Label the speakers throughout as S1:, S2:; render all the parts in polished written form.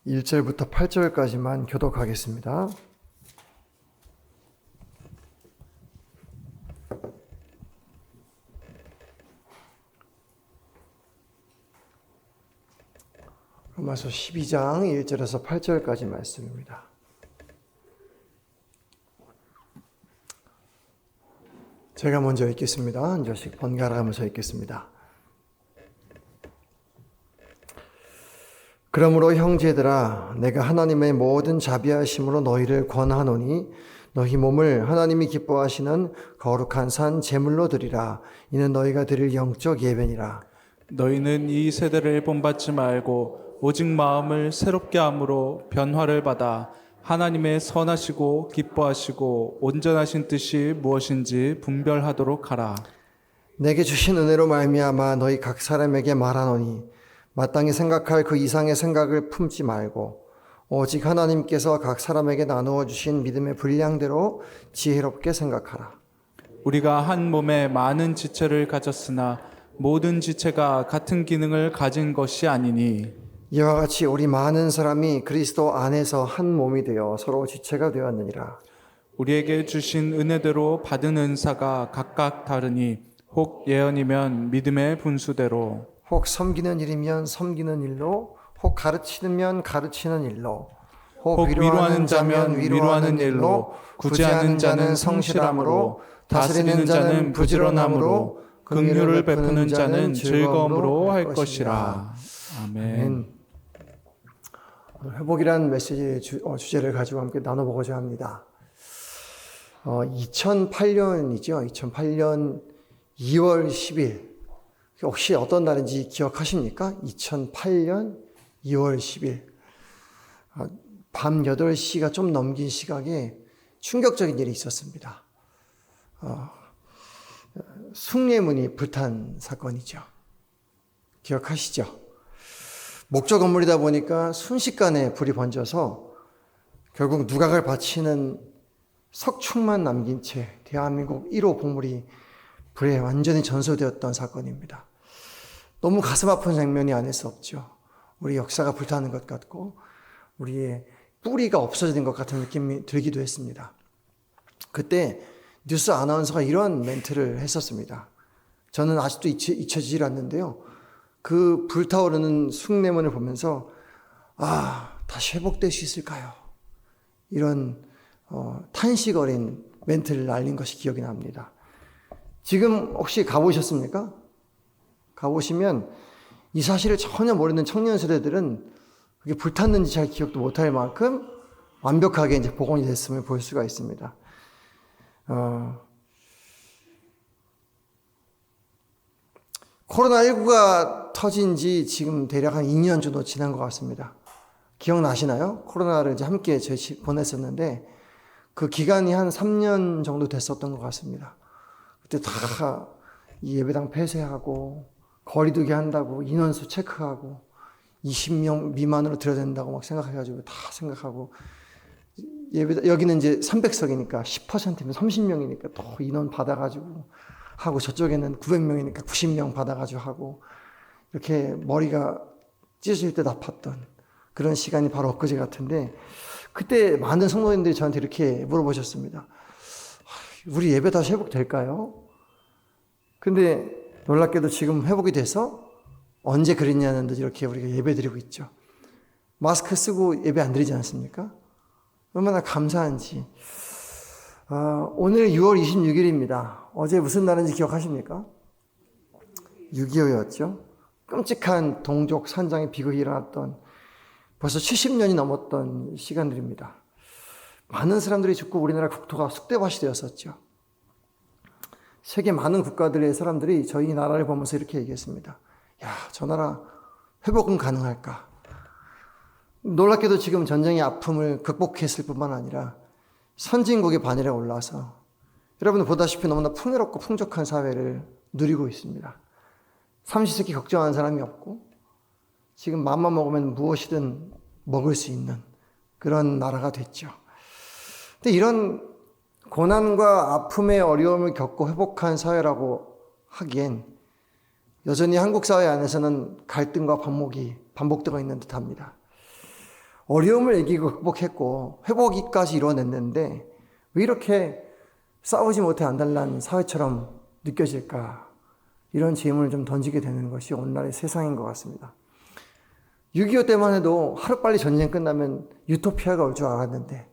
S1: 1절부터 8절까지만 교독하겠습니다. 로마서 12장 1절에서 8절까지 말씀입니다. 제가 먼저 읽겠습니다. 한 절씩 번갈아 가면서 읽겠습니다. 그러므로 형제들아, 내가 하나님의 모든 자비하심으로 너희를 권하노니 너희 몸을 하나님이 기뻐하시는 거룩한 산 제물로 드리라. 이는 너희가 드릴 영적 예배니라.
S2: 너희는 이 세대를 본받지 말고 오직 마음을 새롭게 함으로 변화를 받아 하나님의 선하시고 기뻐하시고 온전하신 뜻이 무엇인지 분별하도록 하라.
S1: 내게 주신 은혜로 말미암아 너희 각 사람에게 말하노니 마땅히 생각할 그 이상의 생각을 품지 말고 오직 하나님께서 각 사람에게 나누어 주신 믿음의 분량대로 지혜롭게 생각하라.
S2: 우리가 한 몸에 많은 지체를 가졌으나 모든 지체가 같은 기능을 가진 것이 아니니
S1: 이와 같이 우리 많은 사람이 그리스도 안에서 한 몸이 되어 서로 지체가 되었느니라.
S2: 우리에게 주신 은혜대로 받은 은사가 각각 다르니 혹 예언이면 믿음의 분수대로,
S1: 혹 섬기는 일이면 섬기는 일로, 혹 가르치면 가르치는 일로,
S2: 혹 위로하는 자면 위로하는 일로, 구제하는 자는 성실함으로, 다스리는 자는 부지런함으로, 긍휼을 베푸는 자는 즐거움으로 할 것이라. 아멘.
S1: 회복이라는 메시지의 주제를 가지고 함께 나눠보고자 합니다. 2008년이죠. 2008년 2월 10일. 혹시 어떤 날인지 기억하십니까? 2008년 2월 10일. 밤 8시가 좀 넘긴 시각에 충격적인 일이 있었습니다. 숭례문이 불탄 사건이죠. 기억하시죠? 목조 건물이다 보니까 순식간에 불이 번져서 결국 누각을 바치는 석축만 남긴 채 대한민국 1호 봉물이 불에 완전히 전소되었던 사건입니다. 너무 가슴 아픈 장면이 아닐 수 없죠. 우리 역사가 불타는 것 같고 우리의 뿌리가 없어지는 것 같은 느낌이 들기도 했습니다. 그때 뉴스 아나운서가 이런 멘트를 했었습니다. 저는 아직도 잊혀지질 않는데요. 그 불타오르는 숭례문을 보면서 다시 회복될 수 있을까요? 이런 탄식 어린 멘트를 날린 것이 기억이 납니다. 지금 혹시 가보셨습니까? 가보시면 이 사실을 전혀 모르는 청년 세대들은 그게 불탔는지 잘 기억도 못할 만큼 완벽하게 이제 복원이 됐음을 볼 수가 있습니다. 코로나19가 터진 지 지금 대략 한 2년 정도 지난 것 같습니다. 기억나시나요? 코로나를 이제 함께 저희 보냈었는데 그 기간이 한 3년 정도 됐었던 것 같습니다. 그때 다 이 예배당 폐쇄하고 거리두기 한다고 인원수 체크하고 20명 미만으로 들어야 된다고 막 생각해가지고 다 생각하고 여기는 이제 300석이니까 10%면 30명이니까 또 인원 받아가지고 하고 저쪽에는 900명이니까 90명 받아가지고 하고 이렇게 머리가 찢어질 듯 아팠던 그런 시간이 바로 엊그제 같은데 그때 많은 성도님들이 저한테 이렇게 물어보셨습니다. 우리 예배 다시 회복될까요? 근데 놀랍게도 지금 회복이 돼서 언제 그랬냐는 듯 이렇게 우리가 예배 드리고 있죠. 마스크 쓰고 예배 안 드리지 않습니까? 얼마나 감사한지. 오늘 6월 26일입니다. 어제 무슨 날인지 기억하십니까? 6.25였죠. 끔찍한 동족 산장의 비극이 일어났던 벌써 70년이 넘었던 시간들입니다. 많은 사람들이 죽고 우리나라 국토가 쑥대밭이 되었었죠. 세계 많은 국가들의 사람들이 저희 나라를 보면서 이렇게 얘기했습니다. 야, 저 나라 회복은 가능할까? 놀랍게도 지금 전쟁의 아픔을 극복했을 뿐만 아니라 선진국의 반열에 올라서 여러분 보다시피 너무나 풍요롭고 풍족한 사회를 누리고 있습니다. 삼시세끼 걱정하는 사람이 없고 지금 맘만 먹으면 무엇이든 먹을 수 있는 그런 나라가 됐죠. 근데 이런 고난과 아픔의 어려움을 겪고 회복한 사회라고 하기엔 여전히 한국 사회 안에서는 갈등과 반목이 반복되고 있는 듯합니다. 어려움을 이기고 극복했고 회복까지 이뤄냈는데 왜 이렇게 싸우지 못해 안달난 사회처럼 느껴질까? 이런 질문을 좀 던지게 되는 것이 오늘날의 세상인 것 같습니다. 6.25 때만 해도 하루빨리 전쟁 끝나면 유토피아가 올 줄 알았는데,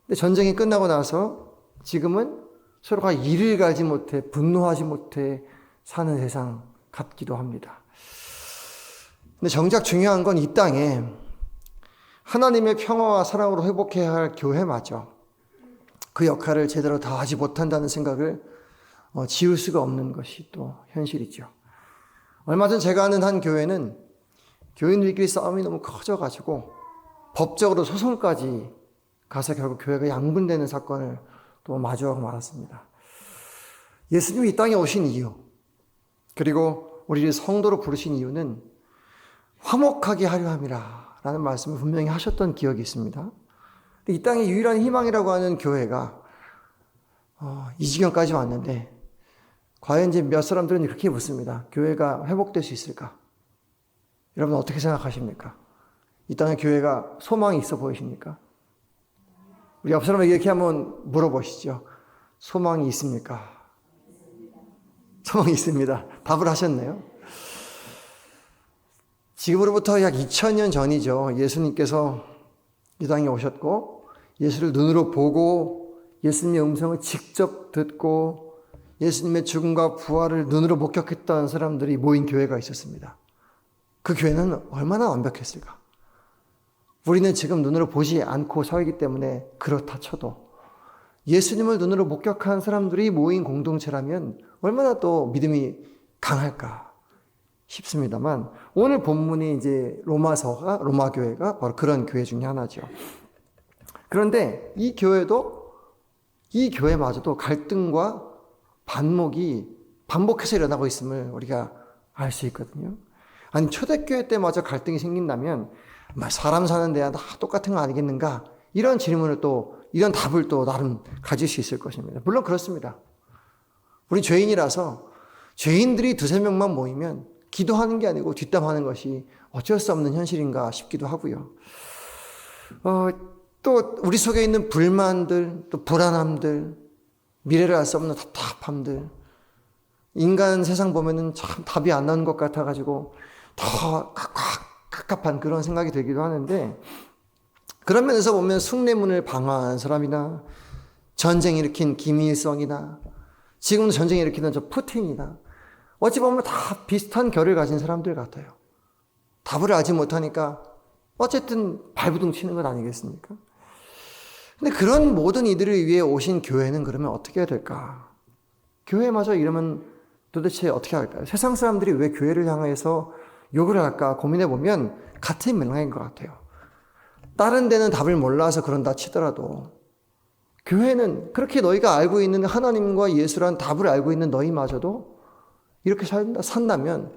S1: 근데 전쟁이 끝나고 나서 지금은 서로가 이를 갈지 못해 분노하지 못해 사는 세상 같기도 합니다. 근데 정작 중요한 건 이 땅에 하나님의 평화와 사랑으로 회복해야 할 교회마저 그 역할을 제대로 다 하지 못한다는 생각을 지울 수가 없는 것이 또 현실이죠. 얼마 전 제가 아는 한 교회는 교인들끼리 싸움이 너무 커져가지고 법적으로 소송까지 가서 결국 교회가 양분되는 사건을 또 마주하고 말았습니다. 예수님이 이 땅에 오신 이유, 그리고 우리를 성도로 부르신 이유는 화목하게 하려 함이라 라는 말씀을 분명히 하셨던 기억이 있습니다. 이 땅의 유일한 희망이라고 하는 교회가 이 지경까지 왔는데 과연 이제 몇 사람들은 이렇게 묻습니다. 교회가 회복될 수 있을까? 여러분 어떻게 생각하십니까? 이 땅의 교회가 소망이 있어 보이십니까? 우리 옆 사람에게 이렇게 한번 물어보시죠. 소망이 있습니까? 소망이 있습니다. 답을 하셨네요. 지금으로부터 약 2000년 전이죠. 예수님께서 이 땅에 오셨고 예수를 눈으로 보고 예수님의 음성을 직접 듣고 예수님의 죽음과 부활을 눈으로 목격했던 사람들이 모인 교회가 있었습니다. 그 교회는 얼마나 완벽했을까? 우리는 지금 눈으로 보지 않고 살기 때문에 그렇다 쳐도 예수님을 눈으로 목격한 사람들이 모인 공동체라면 얼마나 또 믿음이 강할까 싶습니다만 오늘 본문이 이제 로마 교회가 바로 그런 교회 중에 하나죠. 그런데 이 교회마저도 갈등과 반목이 반복해서 일어나고 있음을 우리가 알 수 있거든요. 아니 초대교회 때마저 갈등이 생긴다면 사람 사는 데야 다 똑같은 거 아니겠는가? 이런 질문을 이런 답을 나름 가질 수 있을 것입니다. 물론 그렇습니다. 우리 죄인이라서 죄인들이 두세 명만 모이면 기도하는 게 아니고 뒷담하는 것이 어쩔 수 없는 현실인가 싶기도 하고요. 또 우리 속에 있는 불만들, 또 불안함들, 미래를 알 수 없는 답답함들, 인간 세상 보면은 참 답이 안 나오는 것 같아가지고 더 갑갑한 그런 생각이 들기도 하는데, 그런 면에서 보면 숭례문을 방어한 사람이나 전쟁 일으킨 김일성이나 지금도 전쟁 일으키는 저 푸틴이나 어찌 보면 다 비슷한 결을 가진 사람들 같아요. 답을 알지 못하니까 어쨌든 발부둥 치는 것 아니겠습니까? 근데 그런 모든 이들을 위해 오신 교회는 그러면 어떻게 해야 될까? 교회마저 이러면 도대체 어떻게 할까요? 세상 사람들이 왜 교회를 향해서 욕을 할까 고민해 보면 같은 맥락인 것 같아요. 다른 데는 답을 몰라서 그런다 치더라도 교회는 그렇게 너희가 알고 있는 하나님과 예수란 답을 알고 있는 너희마저도 이렇게 산다면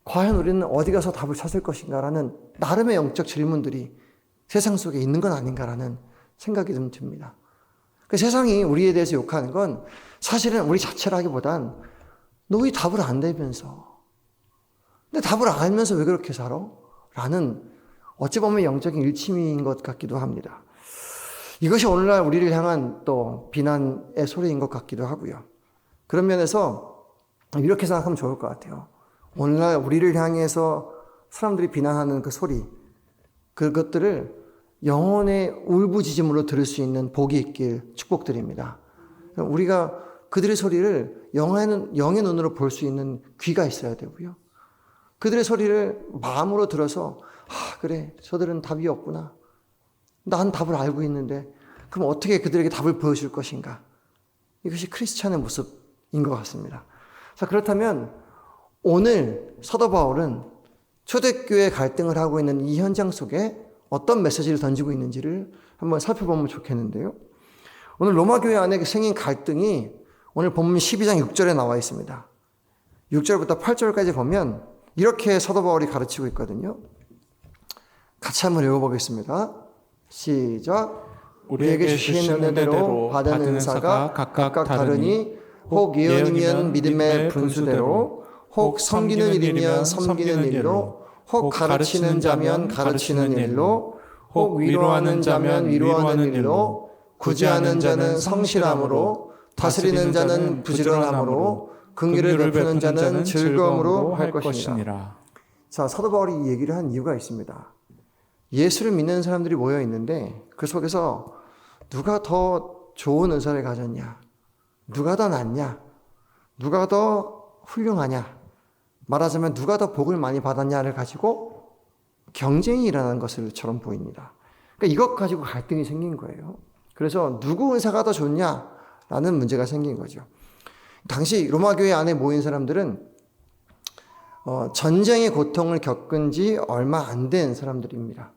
S1: 과연 우리는 어디 가서 답을 찾을 것인가라는 나름의 영적 질문들이 세상 속에 있는 건 아닌가라는 생각이 좀 듭니다. 그 세상이 우리에 대해서 욕하는 건 사실은 우리 자체라기보단 너희 답을 안 대면서, 근데 답을 알면서 왜 그렇게 살아? 라는 어찌 보면 영적인 일침인 것 같기도 합니다. 이것이 오늘날 우리를 향한 또 비난의 소리인 것 같기도 하고요. 그런 면에서 이렇게 생각하면 좋을 것 같아요. 오늘날 우리를 향해서 사람들이 비난하는 그 소리, 그것들을 영혼의 울부짖음으로 들을 수 있는 복이 있길 축복드립니다. 우리가 그들의 소리를 영의 눈으로 볼 수 있는 귀가 있어야 되고요. 그들의 소리를 마음으로 들어서 그래, 저들은 답이 없구나. 난 답을 알고 있는데 그럼 어떻게 그들에게 답을 보여줄 것인가? 이것이 크리스찬의 모습인 것 같습니다. 자, 그렇다면 오늘 사도 바울은 초대교회 갈등을 하고 있는 이 현장 속에 어떤 메시지를 던지고 있는지를 한번 살펴보면 좋겠는데요. 오늘 로마 교회 안에 생긴 갈등이 오늘 본문 12장 6절에 나와 있습니다. 6절부터 8절까지 보면 이렇게 사도 바울이 가르치고 있거든요. 같이 한번 읽어보겠습니다. 시작. 우리에게 주신 은혜대로 받은 은사가 각각 다르니 혹 예언이면 믿음의 분수대로, 혹 섬기는 일이면 섬기는 일로, 혹 가르치는 자면 가르치는 일로, 혹 위로하는 자면 위로하는 일로, 구제하는 자는 성실함으로, 다스리는 자는 부지런함으로, 긍휼을 베푸는 자는 즐거움으로 할 것이니라. 자, 사도 바울이 이 얘기를 한 이유가 있습니다. 예수를 믿는 사람들이 모여 있는데 그 속에서 누가 더 좋은 은사를 가졌냐, 누가 더 낫냐, 누가 더 훌륭하냐, 말하자면 누가 더 복을 많이 받았냐를 가지고 경쟁이 일어나는 것처럼 보입니다. 그러니까 이것 가지고 갈등이 생긴 거예요. 그래서 누구 은사가 더 좋냐라는 문제가 생긴 거죠. 당시 로마 교회 안에 모인 사람들은 전쟁의 고통을 겪은 지 얼마 안 된 사람들입니다.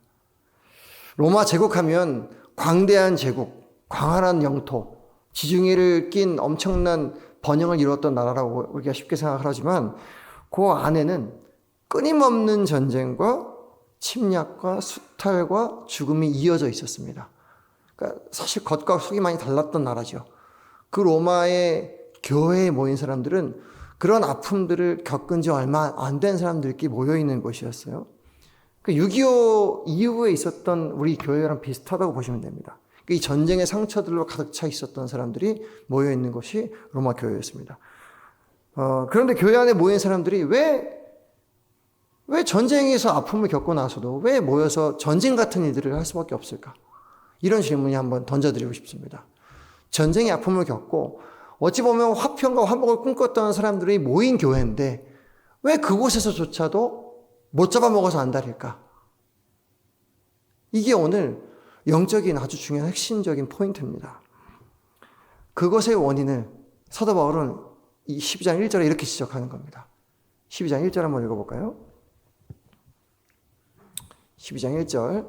S1: 로마 제국하면 광대한 제국, 광활한 영토, 지중해를 낀 엄청난 번영을 이루었던 나라라고 우리가 쉽게 생각을 하지만 그 안에는 끊임없는 전쟁과 침략과 수탈과 죽음이 이어져 있었습니다. 그러니까 사실 겉과 속이 많이 달랐던 나라죠. 그 로마의 교회에 모인 사람들은 그런 아픔들을 겪은 지 얼마 안 된 사람들끼리 모여있는 곳이었어요. 6.25 이후에 있었던 우리 교회랑 비슷하다고 보시면 됩니다. 이 전쟁의 상처들로 가득 차 있었던 사람들이 모여있는 것이 로마 교회였습니다. 그런데 교회 안에 모인 사람들이 왜 전쟁에서 아픔을 겪고 나서도 왜 모여서 전쟁 같은 일들을 할 수밖에 없을까? 이런 질문이 한번 던져드리고 싶습니다. 전쟁의 아픔을 겪고 어찌 보면 화평과 화목을 꿈꿨던 사람들이 모인 교회인데 왜 그곳에서조차도 못 잡아먹어서 안달일까? 이게 오늘 영적인 아주 중요한 핵심적인 포인트입니다. 그것의 원인을 사도 바울은 이 12장 1절에 이렇게 지적하는 겁니다. 12장 1절 한번 읽어볼까요? 12장 1절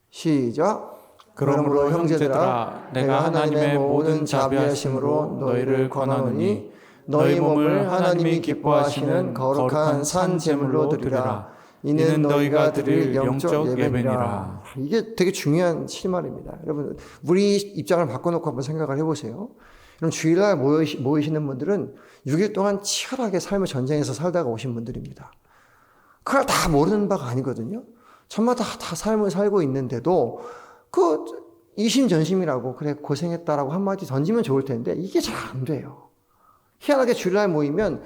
S1: 시작. 그러므로 형제들아 내가 하나님의 모든 자비하심으로 너희를 권하노니 너희 몸을 하나님이 기뻐하시는 거룩한 산 제물로 드리라. 이는 너희가 드릴 영적 예배니라. 이게 되게 중요한 실말입니다. 여러분 우리 입장을 바꿔놓고 한번 생각을 해보세요. 그럼 주일날 모이시는 분들은 6일 동안 치열하게 삶의 전쟁에서 살다가 오신 분들입니다. 그걸 다 모르는 바가 아니거든요. 저마다 다 삶을 살고 있는데도 그 이심전심이라고 그래 고생했다라고 한마디 던지면 좋을 텐데 이게 잘 안 돼요. 희한하게 주일날 모이면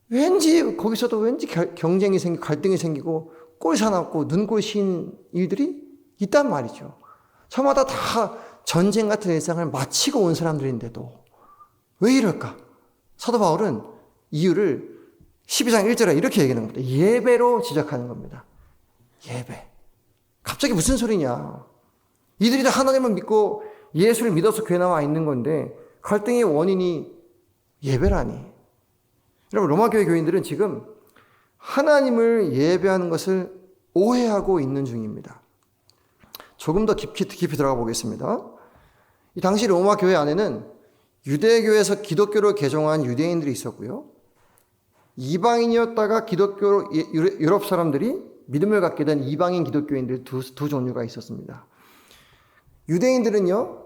S1: 왠지 거기서도 왠지 경쟁이 생기고 갈등이 생기고 꼴 사납고 눈꼴 신 일들이 있단 말이죠. 저마다 다 전쟁 같은 일상을 마치고 온 사람들인데도 왜 이럴까? 사도 바울은 이유를 12장 1절에 이렇게 얘기하는 겁니다. 예배로 지적하는 겁니다. 예배. 갑자기 무슨 소리냐? 이들이 다 하나님을 믿고 예수를 믿어서 교회 나와 있는 건데 갈등의 원인이 예배라니. 여러분 로마 교회 교인들은 지금 하나님을 예배하는 것을 오해하고 있는 중입니다. 조금 더 깊이 들어가 보겠습니다. 이 당시 로마 교회 안에는 유대교에서 기독교로 개종한 유대인들이 있었고요. 이방인이었다가 기독교로 유럽 사람들이 믿음을 갖게 된 이방인 기독교인들 두 종류가 있었습니다. 유대인들은요,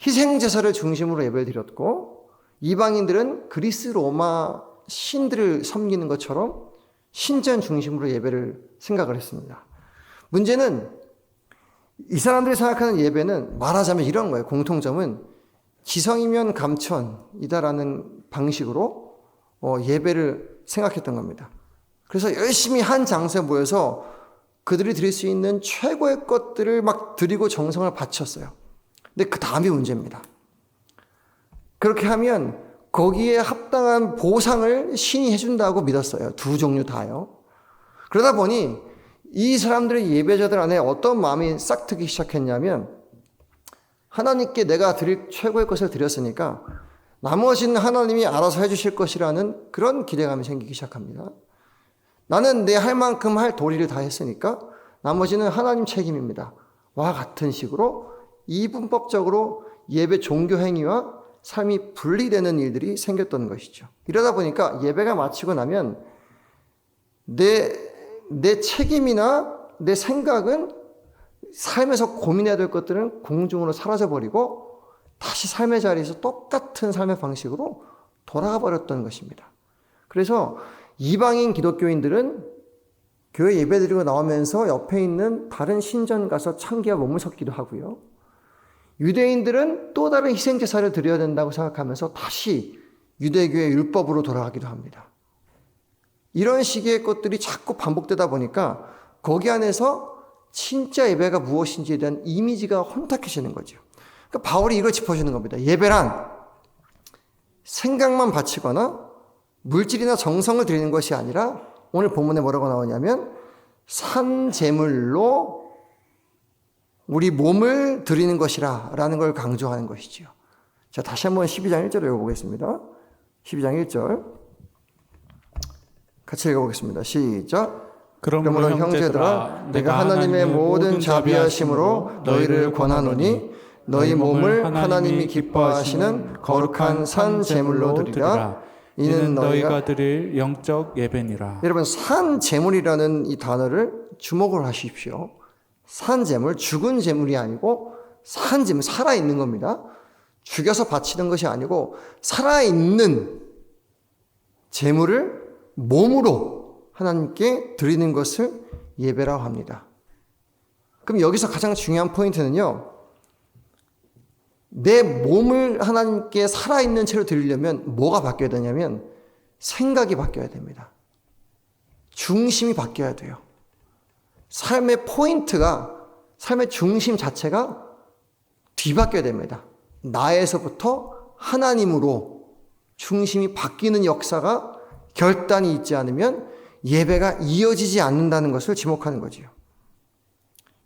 S1: 희생제사를 중심으로 예배를 드렸고, 이방인들은 그리스 로마 신들을 섬기는 것처럼 신전 중심으로 예배를 생각을 했습니다. 문제는 이 사람들이 생각하는 예배는 말하자면 이런 거예요. 공통점은 지성이면 감천이다라는 방식으로 예배를 생각했던 겁니다. 그래서 열심히 한 장소에 모여서 그들이 드릴 수 있는 최고의 것들을 막 드리고 정성을 바쳤어요. 근데 그 다음이 문제입니다. 그렇게 하면 거기에 합당한 보상을 신이 해준다고 믿었어요. 두 종류 다요. 그러다 보니 이 사람들의 예배자들 안에 어떤 마음이 싹트기 시작했냐면 하나님께 내가 드릴 최고의 것을 드렸으니까 나머지는 하나님이 알아서 해주실 것이라는 그런 기대감이 생기기 시작합니다. 나는 내 할 만큼 할 도리를 다 했으니까 나머지는 하나님 책임입니다. 와 같은 식으로 이분법적으로 예배 종교 행위와 삶이 분리되는 일들이 생겼던 것이죠. 이러다 보니까 예배가 마치고 나면 내 책임이나 내 생각은 삶에서 고민해야 될 것들은 공중으로 사라져버리고 다시 삶의 자리에서 똑같은 삶의 방식으로 돌아가 버렸던 것입니다. 그래서 이방인 기독교인들은 교회 예배드리고 나오면서 옆에 있는 다른 신전 가서 창기와 몸을 섞기도 하고요. 유대인들은 또 다른 희생제사를 드려야 된다고 생각하면서 다시 유대교의 율법으로 돌아가기도 합니다. 이런 식의 것들이 자꾸 반복되다 보니까 거기 안에서 진짜 예배가 무엇인지에 대한 이미지가 혼탁해지는 거죠. 그러니까 바울이 이걸 짚어주는 겁니다. 예배란 생각만 바치거나 물질이나 정성을 드리는 것이 아니라 오늘 본문에 뭐라고 나오냐면 산 제물로 우리 몸을 드리는 것이라 라는 걸 강조하는 것이죠. 자, 다시 한번 12장 1절 읽어보겠습니다. 12장 1절 같이 읽어보겠습니다. 시작. 그러므로 형제들아 내가 하나님의 모든 자비하심으로 너희를 권하노니 너희 몸을 하나님이 기뻐하시는 거룩한 산 제물로 드리라.
S2: 이는 너희가 드릴 영적 예배니라.
S1: 여러분, 산 제물이라는 이 단어를 주목을 하십시오. 산 제물, 죽은 제물이 아니고 산 제물, 살아있는 겁니다. 죽여서 바치는 것이 아니고 살아있는 제물을 몸으로 하나님께 드리는 것을 예배라고 합니다. 그럼 여기서 가장 중요한 포인트는요, 내 몸을 하나님께 살아있는 채로 드리려면 뭐가 바뀌어야 되냐면 생각이 바뀌어야 됩니다. 중심이 바뀌어야 돼요. 삶의 포인트가, 삶의 중심 자체가 뒤바뀌어야 됩니다. 나에서부터 하나님으로 중심이 바뀌는 역사가 결단이 있지 않으면 예배가 이어지지 않는다는 것을 지목하는 거지요.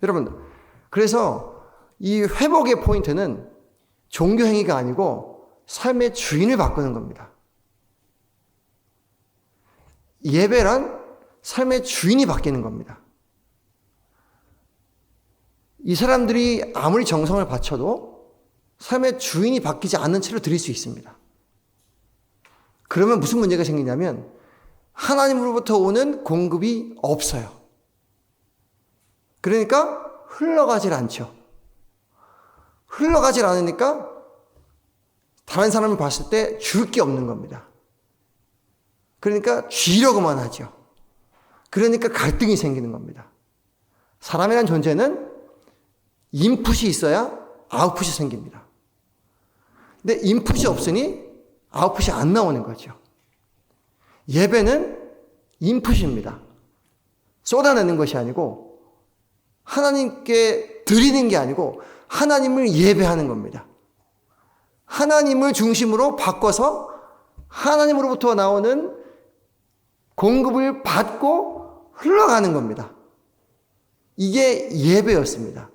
S1: 여러분, 그래서 이 회복의 포인트는 종교 행위가 아니고 삶의 주인을 바꾸는 겁니다. 예배란 삶의 주인이 바뀌는 겁니다. 이 사람들이 아무리 정성을 바쳐도 삶의 주인이 바뀌지 않는 채로 드릴 수 있습니다. 그러면 무슨 문제가 생기냐면 하나님으로부터 오는 공급이 없어요. 그러니까 흘러가질 않죠. 흘러가질 않으니까 다른 사람을 봤을 때 줄 게 없는 겁니다. 그러니까 쥐려고만 하죠. 그러니까 갈등이 생기는 겁니다. 사람이란 존재는 인풋이 있어야 아웃풋이 생깁니다. 근데 인풋이 없으니 아웃풋이 안 나오는 거죠. 예배는 인풋입니다. 쏟아내는 것이 아니고 하나님께 드리는 게 아니고 하나님을 예배하는 겁니다. 하나님을 중심으로 바꿔서 하나님으로부터 나오는 공급을 받고 흘러가는 겁니다. 이게 예배였습니다.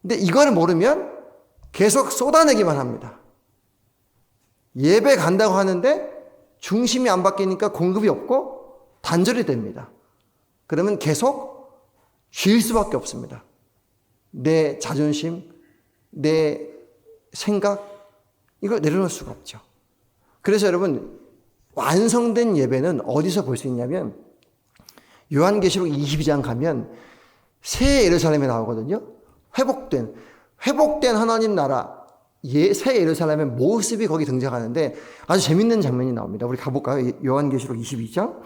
S1: 근데 이걸 모르면 계속 쏟아내기만 합니다. 예배 간다고 하는데 중심이 안 바뀌니까 공급이 없고 단절이 됩니다. 그러면 계속 쉴 수밖에 없습니다. 내 자존심, 내 생각, 이걸 내려놓을 수가 없죠. 그래서 여러분, 완성된 예배는 어디서 볼 수 있냐면 요한계시록 22장 가면 새 예루살렘에 나오거든요. 회복된 하나님 나라, 새 예루살렘의 모습이 거기 등장하는데 아주 재밌는 장면이 나옵니다. 우리 가볼까요? 요한계시록 22장.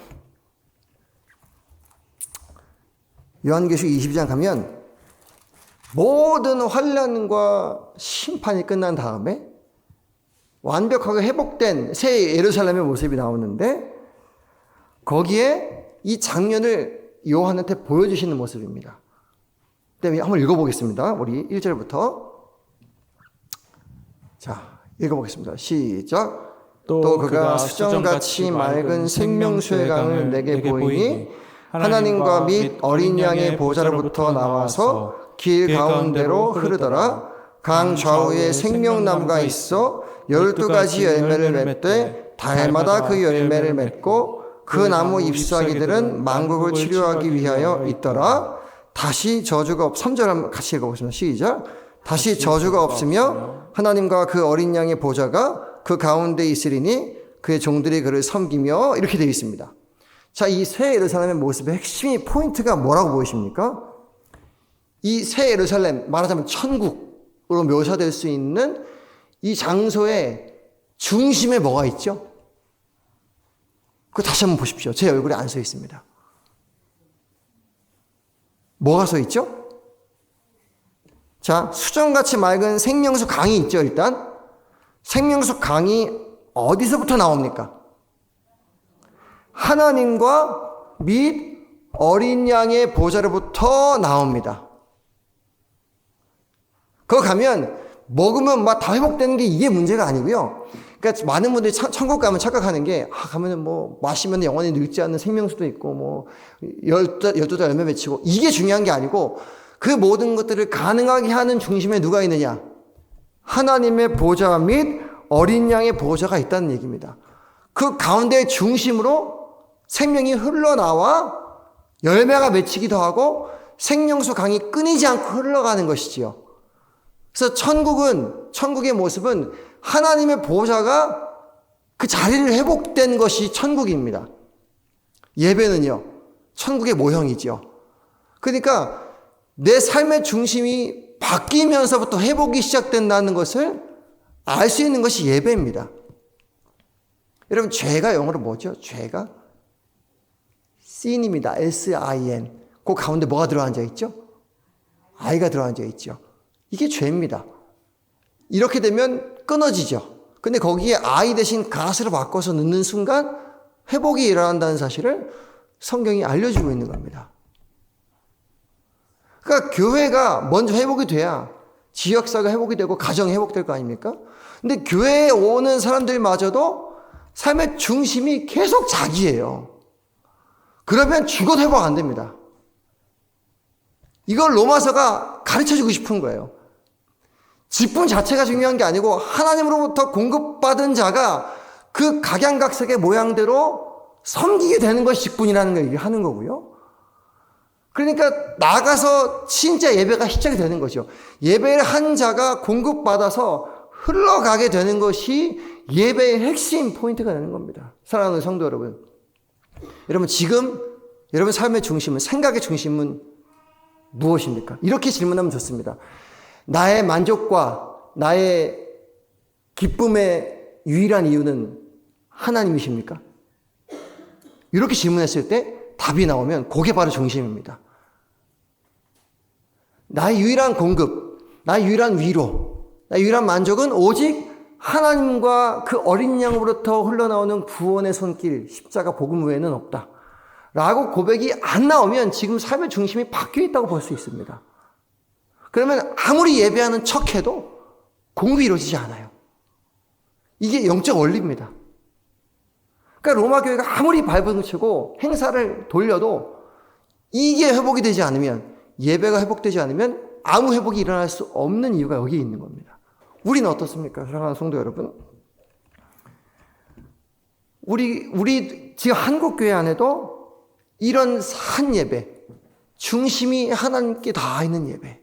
S1: 요한계시록 22장 가면 모든 환난과 심판이 끝난 다음에 완벽하게 회복된 새 예루살렘의 모습이 나오는데 거기에 이 장면을 요한한테 보여주시는 모습입니다. 그다음에 한번 읽어보겠습니다. 우리 1절부터. 자, 읽어보겠습니다. 시작. 또 그가 수정같이 맑은 생명수의 강을 내게 보이니 하나님과 및 어린 양의 보좌로부터 나와서 길 가운데로 흐르더라. 강 좌우에 생명나무가 있어 12가지 열매를 맺되 달마다 그 열매를 맺고 그 나무 잎사귀들은 만국을 치료하기 위하여 있더라. 다시 저주가 3절 한번 같이 읽어보겠습니다. 시작. 다시 저주가 없으며 하나님과 그 어린 양의 보좌가 그 가운데 있으리니 그의 종들이 그를 섬기며, 이렇게 되어 있습니다. 자, 이 새 예루살렘의 모습의 핵심이, 포인트가 뭐라고 보이십니까? 이 새 예루살렘, 말하자면 천국으로 묘사될 수 있는 이 장소의 중심에 뭐가 있죠? 그거 다시 한번 보십시오. 제 얼굴에 안 써 있습니다. 뭐가 써 있죠? 자, 수정같이 맑은 생명수 강이 있죠, 일단. 생명수 강이 어디서부터 나옵니까? 하나님과 및 어린 양의 보좌로부터 나옵니다. 그거 가면 먹으면 막 다 회복되는 게 이게 문제가 아니고요. 그러니까 많은 분들이 천국 가면 착각하는 게, 가면은 뭐 마시면 영원히 늙지 않는 생명수도 있고, 뭐 12달 열매 맺히고, 이게 중요한 게 아니고, 그 모든 것들을 가능하게 하는 중심에 누가 있느냐? 하나님의 보좌 및 어린 양의 보좌가 있다는 얘기입니다. 그 가운데 중심으로 생명이 흘러나와 열매가 맺히기도 하고 생명수 강이 끊이지 않고 흘러가는 것이지요. 그래서 천국의 모습은 하나님의 보좌가 그 자리를 회복된 것이 천국입니다. 예배는요, 천국의 모형이지요. 그러니까 내 삶의 중심이 바뀌면서부터 회복이 시작된다는 것을 알 수 있는 것이 예배입니다. 여러분, 죄가 영어로 뭐죠? 죄가 sin입니다. S-I-N. 그 가운데 뭐가 들어앉아 있죠? I가 들어앉아 있죠. 이게 죄입니다. 이렇게 되면 끊어지죠. 근데 거기에 I 대신 갓으로 바꿔서 넣는 순간 회복이 일어난다는 사실을 성경이 알려주고 있는 겁니다. 그러니까 교회가 먼저 회복이 돼야 지역사가 회복이 되고 가정이 회복될 거 아닙니까? 근데 교회에 오는 사람들마저도 삶의 중심이 계속 자기예요. 그러면 죽어도 회복 안 됩니다. 이걸 로마서가 가르쳐주고 싶은 거예요. 직분 자체가 중요한 게 아니고 하나님으로부터 공급받은 자가 그 각양각색의 모양대로 섬기게 되는 것이 직분이라는 걸 얘기하는 거고요. 그러니까 나가서 진짜 예배가 시작이 되는 거죠. 예배를 한 자가 공급받아서 흘러가게 되는 것이 예배의 핵심 포인트가 되는 겁니다. 사랑하는 성도 여러분. 여러분, 지금 여러분 삶의 중심은, 생각의 중심은 무엇입니까? 이렇게 질문하면 좋습니다. 나의 만족과 나의 기쁨의 유일한 이유는 하나님이십니까? 이렇게 질문했을 때 답이 나오면 그게 바로 중심입니다. 나의 유일한 공급, 나의 유일한 위로, 나의 유일한 만족은 오직 하나님과 그 어린 양으로부터 흘러나오는 구원의 손길, 십자가 복음 외에는 없다. 라고 고백이 안 나오면 지금 삶의 중심이 바뀌어 있다고 볼 수 있습니다. 그러면 아무리 예배하는 척해도 공급이 이루어지지 않아요. 이게 영적 원리입니다. 그러니까 로마 교회가 아무리 발버둥 치고 행사를 돌려도 이게 회복이 되지 않으면, 예배가 회복되지 않으면 아무 회복이 일어날 수 없는 이유가 여기 있는 겁니다. 우리는 어떻습니까? 사랑하는 성도 여러분. 우리 지금 한국교회 안에도 이런 산 예배, 중심이 하나님께 닿아 있는 예배,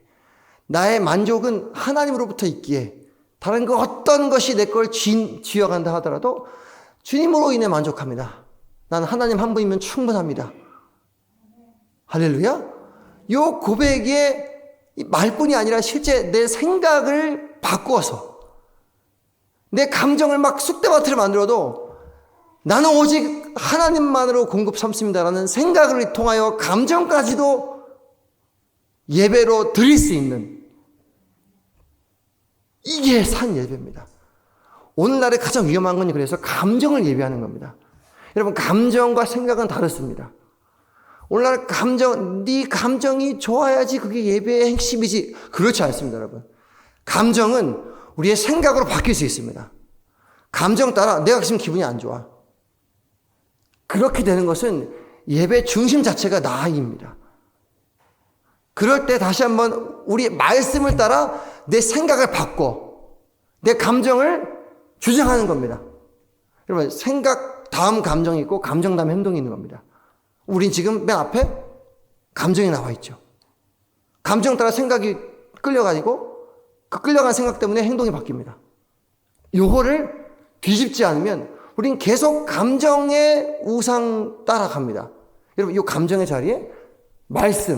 S1: 나의 만족은 하나님으로부터 있기에 다른 그 어떤 것이 내 걸 쥐어간다 하더라도 주님으로 인해 만족합니다. 나는 하나님 한 분이면 충분합니다. 할렐루야. 이 고백의 말뿐이 아니라 실제 내 생각을 바꾸어서 내 감정을 막 쑥대밭을 만들어도 나는 오직 하나님만으로 공급 삼습니다라는 생각을 통하여 감정까지도 예배로 드릴 수 있는, 이게 산 예배입니다. 오늘날의 가장 위험한 건 그래서 감정을 예배하는 겁니다. 여러분, 감정과 생각은 다릅니다. 오늘날 네 감정이 좋아야지 그게 예배의 핵심이지. 그렇지 않습니다, 여러분. 감정은 우리의 생각으로 바뀔 수 있습니다. 감정 따라 내가 지금 기분이 안 좋아. 그렇게 되는 것은 예배 중심 자체가 나입니다. 그럴 때 다시 한번 우리 말씀을 따라 내 생각을 바꿔 내 감정을 주장하는 겁니다. 여러분, 생각 다음 감정이 있고 감정 다음 행동이 있는 겁니다. 우린 지금 맨 앞에 감정이 나와 있죠. 감정 따라 생각이 끌려가지고 그 끌려간 생각 때문에 행동이 바뀝니다. 요거를 뒤집지 않으면 우린 계속 감정의 우상 따라갑니다. 여러분, 이 감정의 자리에 말씀,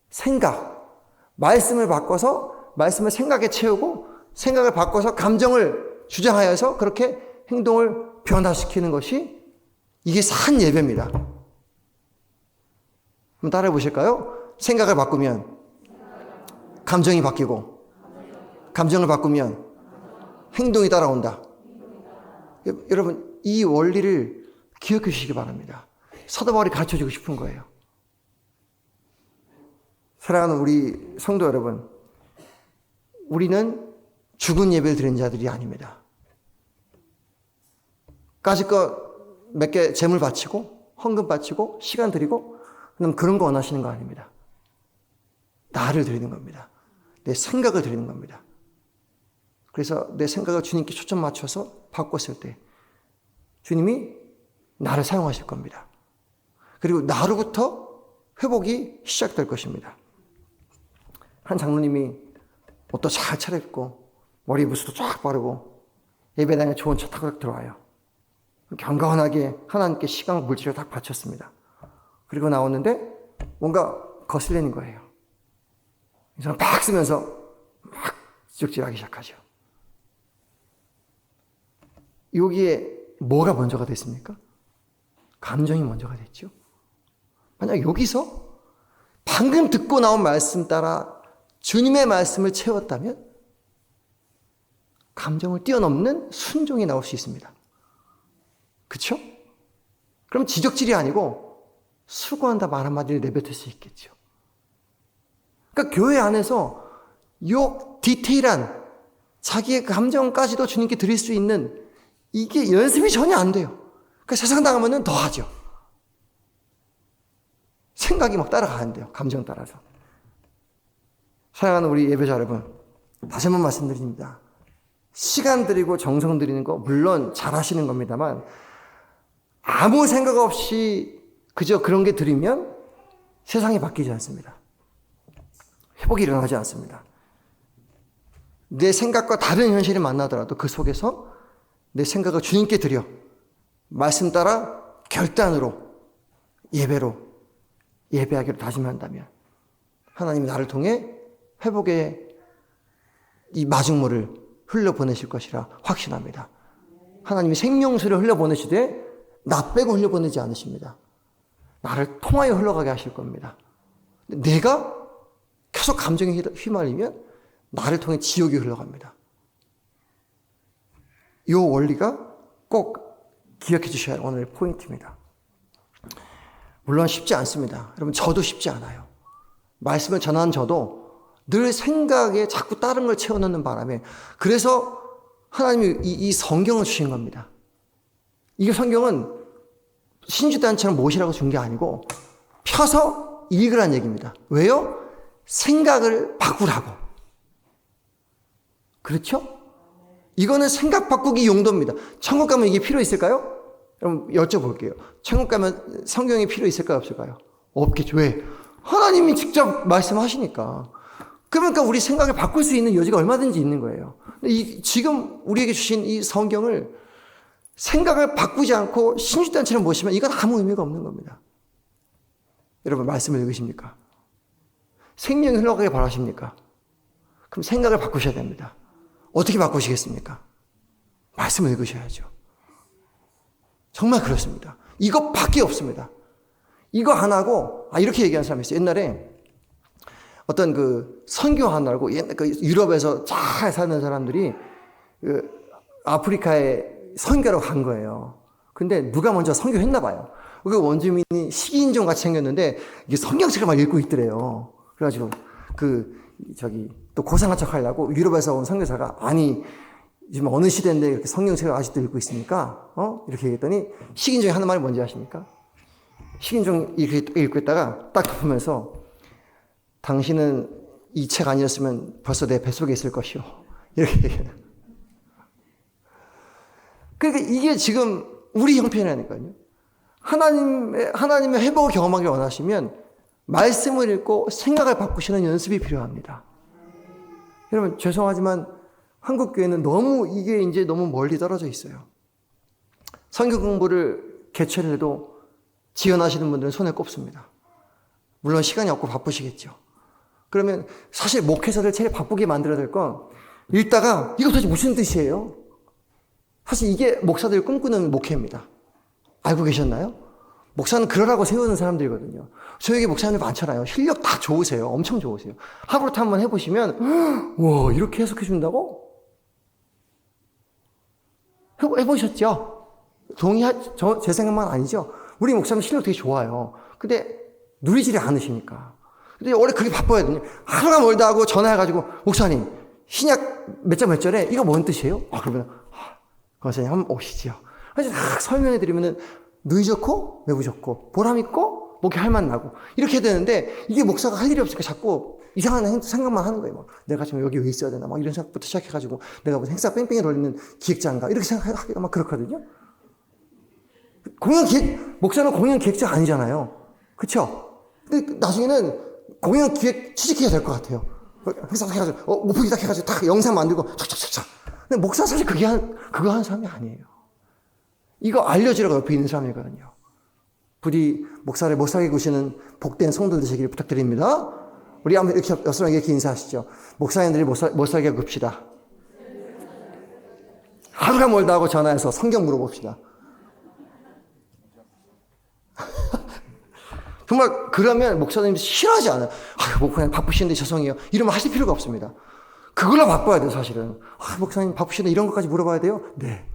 S1: 생각, 말씀을 바꿔서 말씀을 생각에 채우고 생각을 바꿔서 감정을 주장하여서 그렇게 행동을 변화시키는 것이 이게 산 예배입니다. 한번 따라해 보실까요? 생각을 바꾸면 감정이 바뀌고, 감정을 바꾸면 행동이 따라온다. 여러분, 이 원리를 기억해 주시기 바랍니다. 사도 바울이 가르쳐 주고 싶은 거예요. 사랑하는 우리 성도 여러분, 우리는 죽은 예배를 드리는 자들이 아닙니다. 까짓것 몇 개 재물 바치고 헌금 바치고 시간 드리고 그런 거 원하시는 거 아닙니다. 나를 드리는 겁니다. 내 생각을 드리는 겁니다. 그래서 내 생각을 주님께 초점 맞춰서 바꿨을 때 주님이 나를 사용하실 겁니다. 그리고 나로부터 회복이 시작될 것입니다. 한 장로님이 옷도 잘 차려입고 머리 붓도 쫙 바르고 예배당에 좋은 차 타고 들어와요. 경건하게 하나님께 시간과 물질을 다 바쳤습니다. 그리고 나오는데 뭔가 거슬리는 거예요. 이 사람 팍 쓰면서 막 지적질하기 시작하죠. 여기에 뭐가 먼저가 됐습니까? 감정이 먼저가 됐죠. 만약 여기서 방금 듣고 나온 말씀 따라 주님의 말씀을 채웠다면 감정을 뛰어넘는 순종이 나올 수 있습니다. 그렇죠? 그럼 지적질이 아니고 수고한다 말 한마디를 내뱉을 수 있겠죠. 그러니까 교회 안에서 요 디테일한 자기의 감정까지도 주님께 드릴 수 있는 이게 연습이 전혀 안 돼요. 그러니까 세상 당하면 더 하죠. 생각이 막 따라가는데요. 감정 따라서. 사랑하는 우리 예배자 여러분, 다시 한번 말씀드립니다. 시간 드리고 정성 드리는 거 물론 잘하시는 겁니다만 아무 생각 없이 그저 그런 게 드리면 세상이 바뀌지 않습니다. 회복이 일어나지 않습니다. 내 생각과 다른 현실이 만나더라도 그 속에서 내 생각을 주님께 드려 말씀 따라 결단으로 예배로 예배하기로 다짐한다면 하나님이 나를 통해 회복의 이 마중물을 흘려보내실 것이라 확신합니다. 하나님이 생명수를 흘려보내시되 나 빼고 흘려보내지 않으십니다. 나를 통하여 흘러가게 하실 겁니다. 내가 계속 감정에 휘말리면 나를 통해 지옥이 흘러갑니다. 이 원리가 꼭 기억해 주셔야 할 오늘의 포인트입니다. 물론 쉽지 않습니다. 여러분, 저도 쉽지 않아요. 말씀을 전한 저도 늘 생각에 자꾸 다른 걸 채워넣는 바람에 그래서 하나님이 이 성경을 주신 겁니다. 이 성경은 신주단처럼 모시라고 준 게 아니고 펴서 읽으라는 얘기입니다. 왜요? 생각을 바꾸라고. 그렇죠? 이거는 생각 바꾸기 용도입니다. 천국 가면 이게 필요 있을까요? 여러분 여쭤볼게요. 천국 가면 성경이 필요 있을까요? 없을까요? 없겠죠. 왜? 하나님이 직접 말씀하시니까. 그러니까 우리 생각을 바꿀 수 있는 여지가 얼마든지 있는 거예요. 지금 우리에게 주신 이 성경을 생각을 바꾸지 않고 신주단처럼 모시면 이건 아무 의미가 없는 겁니다. 여러분 말씀을 읽으십니까? 생명이 흘러가길 바라십니까? 그럼 생각을 바꾸셔야 됩니다. 어떻게 바꾸시겠습니까? 말씀을 읽으셔야죠. 정말 그렇습니다. 이것밖에 없습니다. 이거 하나고 이렇게 얘기하는 사람이 있어요. 옛날에 어떤 그 선교 하나라고 유럽에서 잘 사는 사람들이 아프리카에 선교로 간 거예요. 근데 누가 먼저 선교했나 봐요. 그 원주민이 식이인종 같이 생겼는데 이게 성경책을 막 읽고 있더래요. 그래가지고 또 고상한 척 하려고 유럽에서 온 선교사가 아니 지금 어느 시대인데 이렇게 성경책을 아직도 읽고 있습니까? 이렇게 얘기했더니 식인종이 하는 말이 뭔지 아십니까? 식인종 이렇게 읽고 있다가 딱 덮으면서 당신은 이 책 아니었으면 벌써 내 뱃속에 있을 것이요. 이렇게 얘기해요. 그러니까 이게 지금 우리 형편이라니까요. 하나님의 회복을 경험하기 원하시면 말씀을 읽고 생각을 바꾸시는 연습이 필요합니다. 여러분 죄송하지만 한국 교회는 이게 이제 너무 멀리 떨어져 있어요. 성경 공부를 개최를 해도 지원하시는 분들은 손에 꼽습니다. 물론 시간이 없고 바쁘시겠죠. 그러면 사실 목회자들 제일 바쁘게 만들어야 될 건 읽다가 이거 도대체 무슨 뜻이에요? 사실 이게 목사들이 꿈꾸는 목회입니다. 알고 계셨나요? 목사는 그러라고 세우는 사람들이거든요. 저에게 목사님들 많잖아요. 실력 다 좋으세요. 엄청 좋으세요. 하브루트 한번 해보시면 와 이렇게 해석해 준다고? 해보셨죠? 제 생각만 아니죠? 우리 목사님 실력 되게 좋아요. 근데 누리지를 않으시니까. 근데 원래 그게 바빠야 하루가 멀다 하고 전화해가지고 목사님 신약 몇 장 몇 절에 이거 뭔 뜻이에요? 그러면 권사님 한번 오시지요. 그래서 딱 설명해 드리면은 누이 좋고 매부 좋고 보람 있고 목에 할만 나고 이렇게 해야 되는데 이게 목사가 할 일이 없으니까 자꾸 이상한 생각만 하는 거예요. 막 내가 지금 여기 왜 있어야 되나 막 이런 생각부터 시작해가지고 내가 무슨 행사 뺑뺑이 돌리는 기획자인가 이렇게 생각하기가 막 그렇거든요. 목사는 공연 기획자 아니잖아요. 그쵸? 근데 나중에는 공연 기획 취직해야 될 것 같아요. 행사 딱 해가지고 오프닝 딱 해가지고 딱 영상 만들고 착착착착. 근데 목사 사실 그거 하는 사람이 아니에요. 이거 알려주라고 옆에 있는 사람이거든요. 부디 목사를 못살게 구시는 복된 성도 되시길 부탁드립니다. 우리 한번 이렇게 옆사람 이렇게 인사하시죠. 목사님들이 못살게 굽시다. 하루가 멀다 하고 전화해서 성경 물어봅시다. 정말 그러면 목사님이 싫어하지 않아요. 목사님 바쁘신데 죄송해요. 이러면 하실 필요가 없습니다. 그걸로 바빠야 돼요, 사실은. 목사님 바쁘신데 이런 것까지 물어봐야 돼요? 네.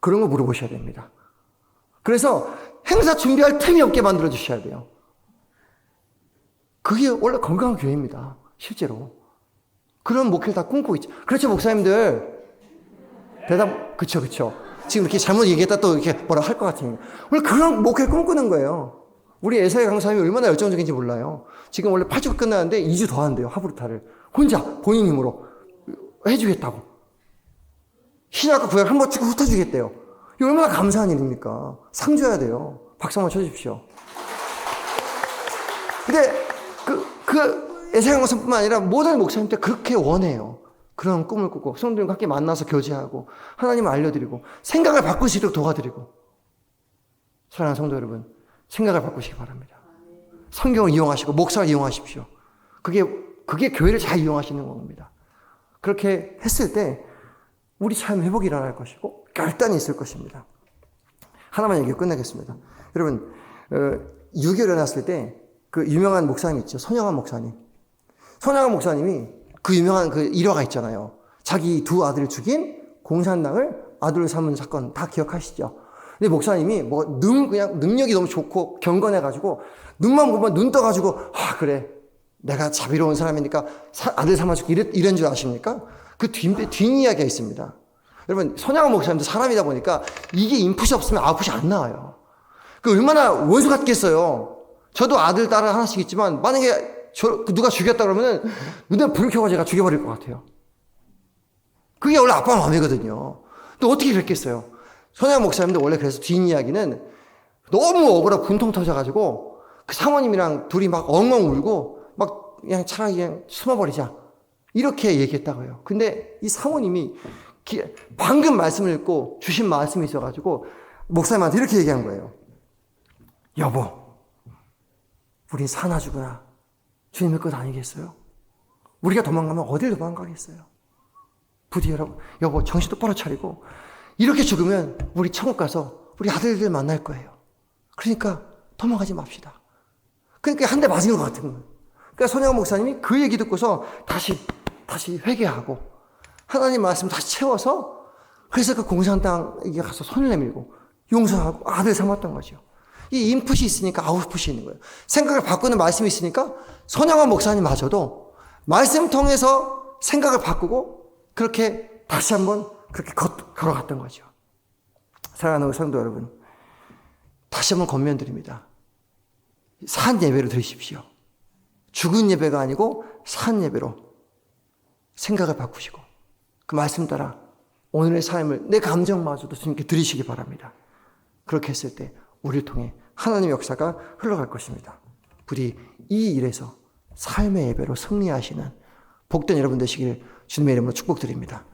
S1: 그런 거 물어보셔야 됩니다. 그래서 행사 준비할 틈이 없게 만들어 주셔야 돼요. 그게 원래 건강한 교회입니다. 실제로. 그런 목회를 다 꿈꾸고 있죠. 그렇죠, 목사님들? 그쵸. 지금 이렇게 잘못 얘기했다 또 이렇게 뭐라 할 것 같으니까. 원래 그런 목회를 꿈꾸는 거예요. 우리 에사야 강사님이 얼마나 열정적인지 몰라요. 지금 원래 8주 끝나는데 2주 더 한대요, 하브루타를. 혼자, 본인 힘으로 해주겠다고. 신약과 구약 한 번 쭉 훑어주겠대요. 이게 얼마나 감사한 일입니까? 상 줘야 돼요. 박수 한번 쳐주십시오. 근데 에사야 강사뿐만 아니라 모든 목사님들 그렇게 원해요. 그런 꿈을 꾸고 성도들과 함께 만나서 교제하고 하나님을 알려드리고 생각을 바꾸시도록 도와드리고. 사랑하는 성도 여러분, 생각을 바꾸시기 바랍니다. 성경을 이용하시고 목사를 이용하십시오. 그게 교회를 잘 이용하시는 겁니다. 그렇게 했을 때 우리 삶 회복이 일어날 것이고 결단이 있을 것입니다. 하나만 얘기하고 끝내겠습니다. 여러분 6.25 일어났을 때 그 유명한 목사님 있죠. 손영환 목사님. 손영환 목사님이 그 유명한 그 일화가 있잖아요. 자기 두 아들을 죽인 공산당을 아들로 삼은 사건 다 기억하시죠? 근데 목사님이 그냥 능력이 너무 좋고 경건해가지고 눈만 보면 눈 떠가지고 그래 내가 자비로운 사람이니까 아들 삼아줄게 이런 줄 아십니까? 그 뒷이야기가 있습니다. 여러분 손양원 목사님도 사람이다 보니까 이게 인풋이 없으면 아웃풋이 안 나와요. 그 얼마나 원수 같겠어요. 저도 아들 딸 하나씩 있지만 만약에 누가 죽였다 그러면은 눈에 불을 켜고 제가 죽여버릴 것 같아요. 그게 원래 아빠 마음이거든요. 또 어떻게 그랬겠어요? 손양 목사님도 원래 그래서 뒷이야기는 너무 억울하고 분통 터져가지고 그 사모님이랑 둘이 막 엉엉 울고 막 그냥 차라리 그냥 숨어버리자 이렇게 얘기했다고요. 근데 이 사모님이 방금 말씀을 읽고 주신 말씀이 있어가지고 목사님한테 이렇게 얘기한 거예요. 여보, 우린 사나 죽으나 주님의 것 아니겠어요? 우리가 도망가면 어딜 도망가겠어요? 부디 여보 정신 똑바로 차리고 이렇게 죽으면 우리 천국 가서 우리 아들들 만날 거예요. 그러니까 도망가지 맙시다. 그러니까 한 대 맞은 것 같은 거예요. 그러니까 손양원 목사님이 그 얘기 듣고서 다시 회개하고 하나님 말씀 다시 채워서 그래서 그 공산당에 가서 손을 내밀고 용서하고 아들 삼았던 거죠. 이 인풋이 있으니까 아웃풋이 있는 거예요. 생각을 바꾸는 말씀이 있으니까 손양원 목사님마저도 말씀 통해서 생각을 바꾸고 그렇게 다시 한번 그렇게 걸어갔던 거죠. 사랑하는 성도 여러분, 다시 한번 권면드립니다. 산 예배로 드리십시오. 죽은 예배가 아니고 산 예배로 생각을 바꾸시고 그 말씀 따라 오늘의 삶을 내 감정마저도 주님께 드리시기 바랍니다. 그렇게 했을 때 우리를 통해 하나님의 역사가 흘러갈 것입니다. 부디 이 일에서 삶의 예배로 승리하시는 복된 여러분 되시길 주님의 이름으로 축복드립니다.